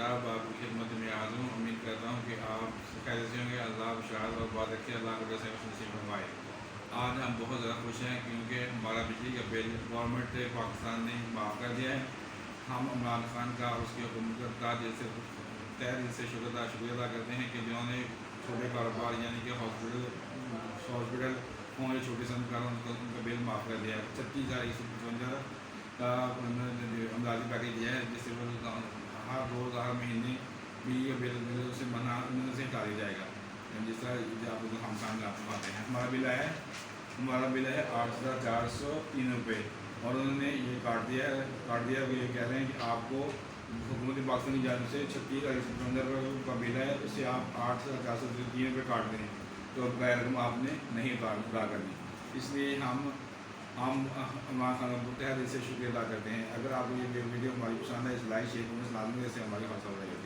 आदाब आपकी खिदमत में हाज़िर हूँ। उम्मीद करता हूँ कि आप खैरियत से होंगे। अल्लाह आप शहादत और बात रखे, अल्लाह को जैसे नसीब फरमाए। आज हम बहुत ज़्यादा खुश हैं क्योंकि हमारा बिजली का बिल गवर्नमेंट पाकिस्तान ने माफ़ कर दिया है। हम इमरान खान का और उसकी हुकूमत का दिल से शुक्रिया अदा करते हैं कि जिन्होंने छोटे कारोबार यानी कि हॉस्पिटल हों या छोटे सनकारों उनका बिल माफ़ कर दिया है। 36,155 का अमदादी पैकेज दिया है, जिससे वो हर रोज़ हर महीने बिजली का बिल से से हटा दिया जाएगा। जिस तरह आप हम सामने आपको पाते हैं, हमारा बिल है 8,403 रुपये और उन्होंने ये काट दिया कि ये कह रहे हैं कि आपको हुकूमत पाकिस्तान की जानब से 36,155 का बिल है, उससे आप 8,403 रुपये काट दें तो बकाया रकम आपने नहीं अदा करनी। इसलिए हम इमरान खान को तहे दिल से शुक्रिया अदा करते हैं। अगर आपको ये वीडियो हमारी पसंद है, इस लाइक शेयर कमेंट लाजमी से हमारी हौसला बढ़ेगा।